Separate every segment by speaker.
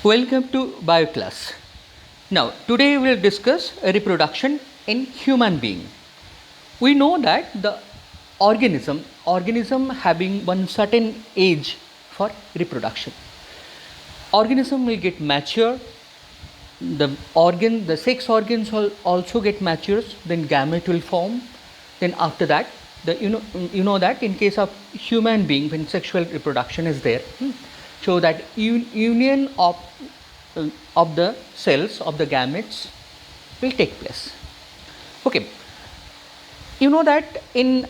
Speaker 1: Welcome to BioClass. Now, today we will discuss reproduction in human being. We know that the organism having one certain age for reproduction. Organism will get mature. The sex organs also get matures. Then gamete will form. Then after that, you know that in case of human being, when sexual reproduction is there. So that union of the cells of the gametes will take place. Okay, you know that in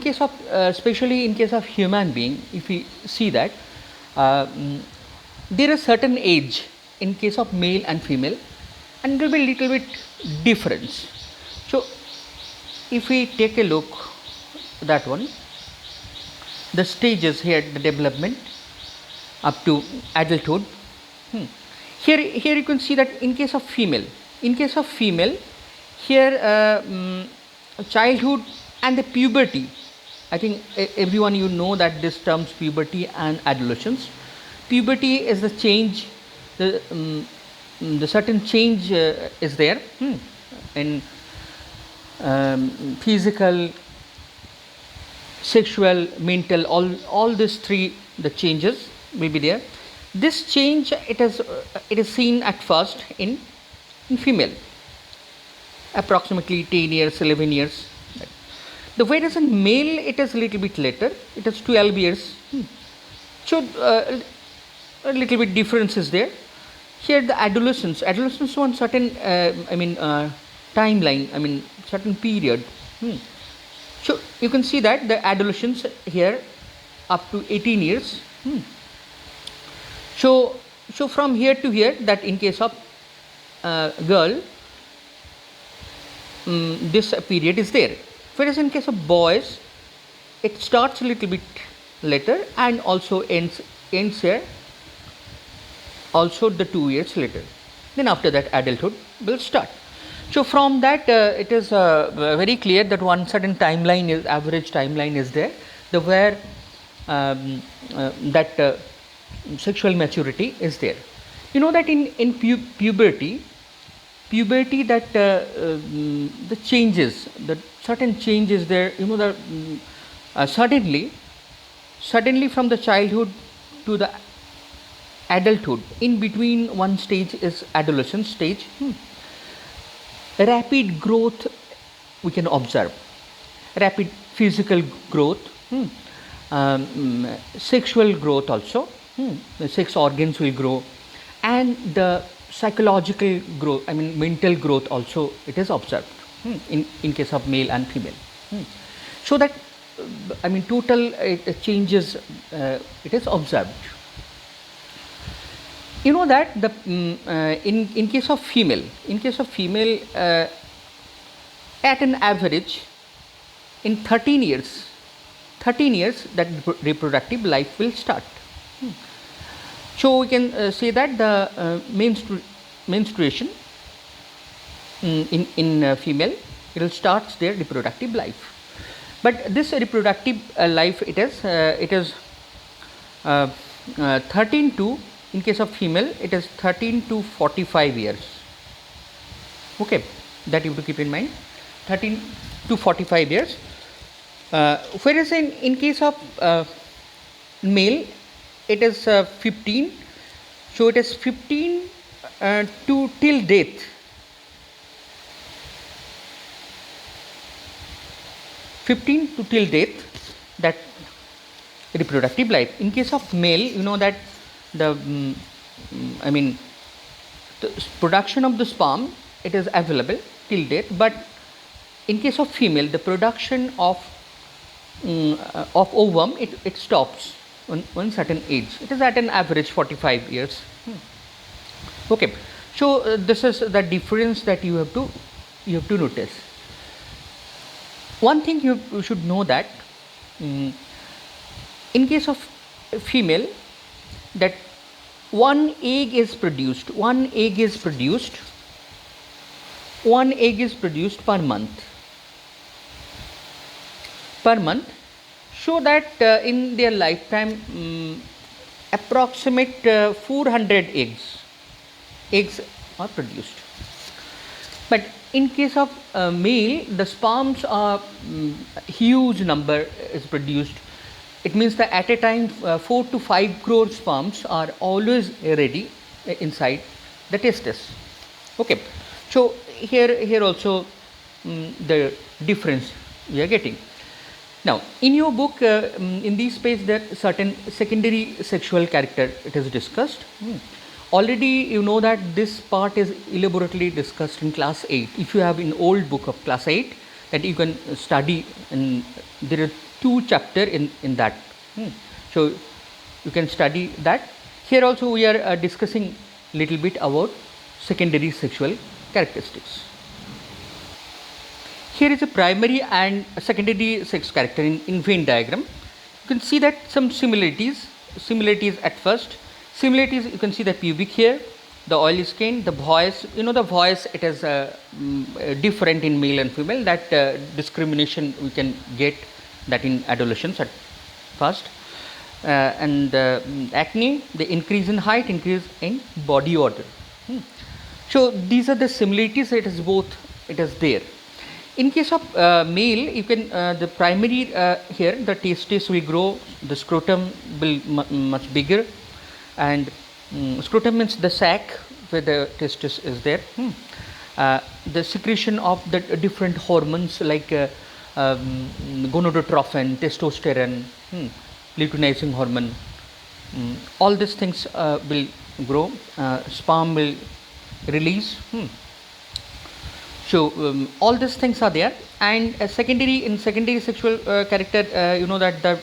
Speaker 1: case of especially in case of human being, if we see that there is certain age in case of male and female, and there will be little bit difference. So if we take a look that one, the stages here, the development up to adulthood. Here you can see that in case of female, here childhood and the puberty. I think everyone you know that this terms puberty and adolescence. Puberty is the change, the certain change is there in physical, sexual, mental, all these three the changes will be there. This change it is seen at first in female, approximately 10 years, 11 years. The whereas in male it is a little bit later, it is 12 years. So a little bit difference is there. Here the adolescence one certain timeline, certain period. So you can see that the adolescence here up to 18 years. So from here to here, that in case of girl, this period is there. Whereas in case of boys, it starts a little bit later and also ends here, also the 2 years later. Then after that, adulthood will start. So from that, it is very clear that one certain timeline is average timeline is there, the where that sexual maturity is there. You know that in puberty that the changes, the certain changes there. You know that suddenly from the childhood to the adulthood, in between one stage is adolescence stage. Rapid growth we can observe, rapid physical growth, sexual growth also. The sex organs will grow, and the psychological growth, mental growth also it is observed in case of male and female. So that total changes it is observed. You know that the in case of female, at an average in 13 years that reproductive life will start. So we can say that the menstruation in female, it will start their reproductive life. But this reproductive life it is 13 to, in case of female it is 13 to 45 years. Okay, that you have to keep in mind, 13 to 45 years. Whereas in case of male it is 15. So it is 15 to till death. 15 to till death, that reproductive life. In case of male, you know that the production of the sperm it is available till death, but in case of female, the production of ovum it stops on one certain age. It is at an average 45 years. Okay, so this is the difference that you have to notice. One thing you should know that in case of female, that one egg is produced per month, so that in their lifetime approximate 400 eggs are produced. But in case of male, the sperms are huge number is produced. It means that at a time 4 to 5 crore sperms are always ready inside the testis. Okay, so here also the difference we are getting. Now, in your book, in this page, there are certain secondary sexual character it is discussed. Already you know that this part is elaborately discussed in class 8. If you have an old book of class 8 that you can study, and there are 2 chapters in that. So you can study that. Here also we are discussing little bit about secondary sexual characteristics. Here is a primary and a secondary sex character in Venn diagram. You can see that some similarities at first. Similarities, you can see the pubic hair, the oily skin, the voice. You know the voice, it is different in male and female. That discrimination we can get that in adolescence at first. And acne, the increase in height, increase in body odor. So these are the similarities. It is both. It is there. In case of male, you can the primary here the testis will grow, the scrotum will much bigger, and scrotum means the sac where the testis is there. The secretion of the different hormones like gonadotrophin, testosterone, luteinizing hormone, all these things will grow. Sperm will release. So all these things are there, and secondary sexual character, you know that the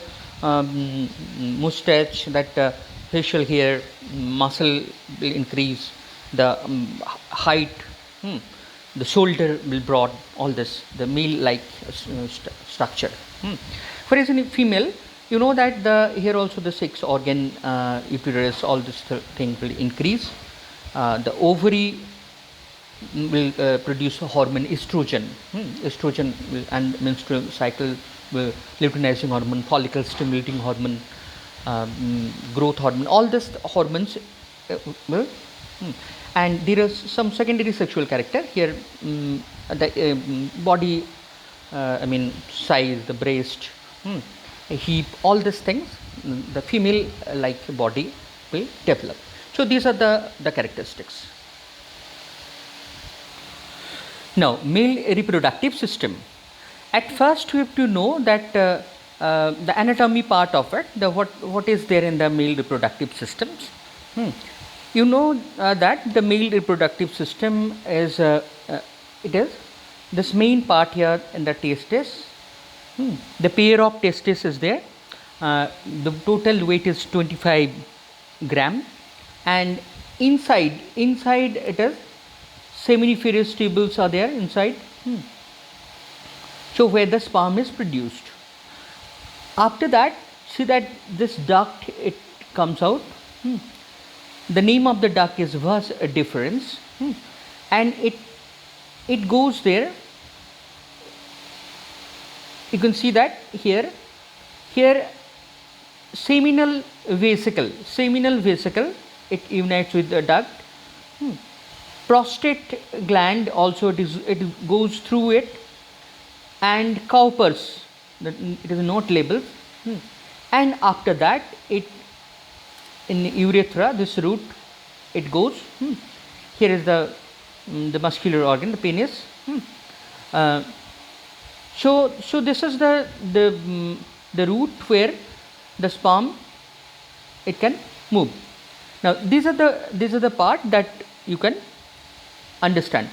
Speaker 1: mustache, that facial hair, muscle will increase, the height, the shoulder will broad, all this, the male like structure. For instance, female, you know that here also the sex organ, uterus, all this thing will increase. The ovary will produce a hormone estrogen. Estrogen and menstrual cycle, luteinizing hormone, follicle stimulating hormone, growth hormone, all these hormones will. And there is some secondary sexual character here. The body, I mean size, the breast, hip, all these things, the female like body will develop. So these are the characteristics. Now, male reproductive system. At first, we have to know that the anatomy part of it, what is there in the male reproductive systems. You know that the male reproductive system is it is this main part here in the testis. The pair of testis is there. The total weight is 25 gram, and inside it is seminiferous tubules are there inside. So where the sperm is produced. After that, see that this duct it comes out. The name of the duct is vas deferens, and it goes there. You can see that here seminal vesicle, it unites with the duct. Prostate gland also it goes through it, and cowpers, it is not labeled. And after that, it in urethra, this root it goes. Here is the muscular organ, the penis. So this is the route where the sperm it can move. Now these are the part that you can understand.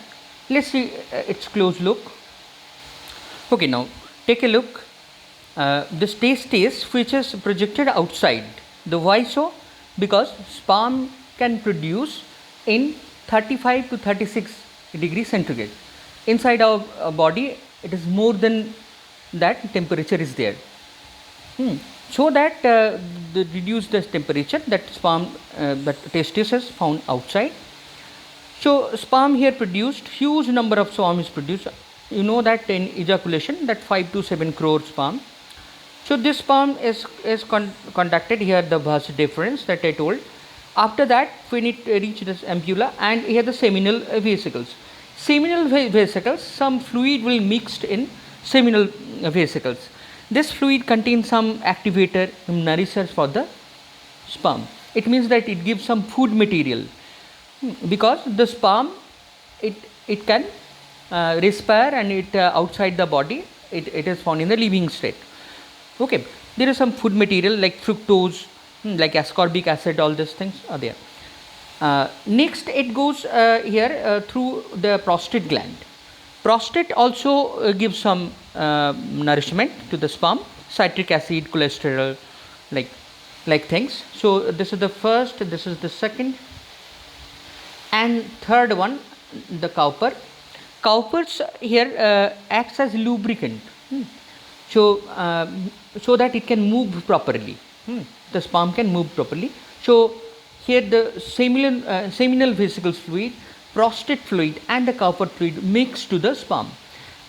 Speaker 1: Let's see its close look. Okay, now take a look. This testis which is projected outside. The why so? Because sperm can produce in 35 to 36 degrees centigrade. Inside our body, it is more than that temperature is there. So that reduce the temperature, that sperm, that testis is found outside. So sperm here produced, huge number of sperm is produced. You know that in ejaculation, that 5 to 7 crore sperm So this sperm is conducted here, the vas deferens that I told. After that, when it reaches this ampulla, and here the seminal vesicles. Seminal vesicles, some fluid will mixed in seminal vesicles. This fluid contains some activator, nourishers for the sperm. It means that it gives some food material, because the sperm, it can respire, and it outside the body it is found in the living state. Okay, there is some food material like fructose, like ascorbic acid, all these things are there. Next, it goes here through the prostate gland. Prostate also gives some nourishment to the sperm, citric acid, cholesterol, like things. So this is the first, this is the second, and third one, the cowper. Cowpers here acts as lubricant, so that it can move properly. The sperm can move properly. So here the seminal vesicles fluid, prostate fluid, and the cowper fluid mix to the sperm,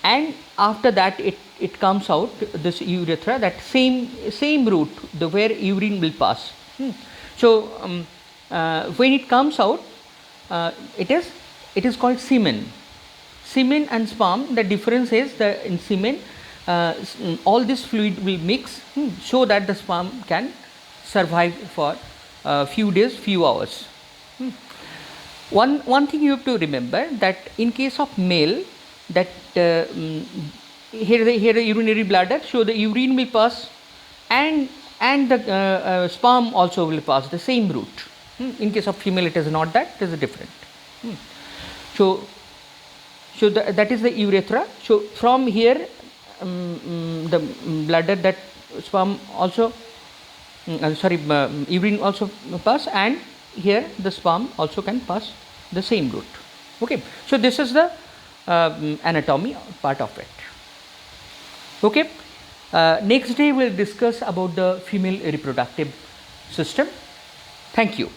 Speaker 1: and after that it comes out this urethra, that same route the where urine will pass. So when it comes out, it is called semen. Semen and sperm, the difference is that in semen all this fluid will mix, so that the sperm can survive for few days, few hours. One thing you have to remember, that in case of male, that here the urinary bladder, so the urine will pass, and the sperm also will pass the same route. In case of female, it is not that, it is different. So that is the urethra. So from here the bladder, that sperm also urine also pass, and here the sperm also can pass the same route. Okay, so this is the anatomy part of it. Okay, next day we will discuss about the female reproductive system. Thank you.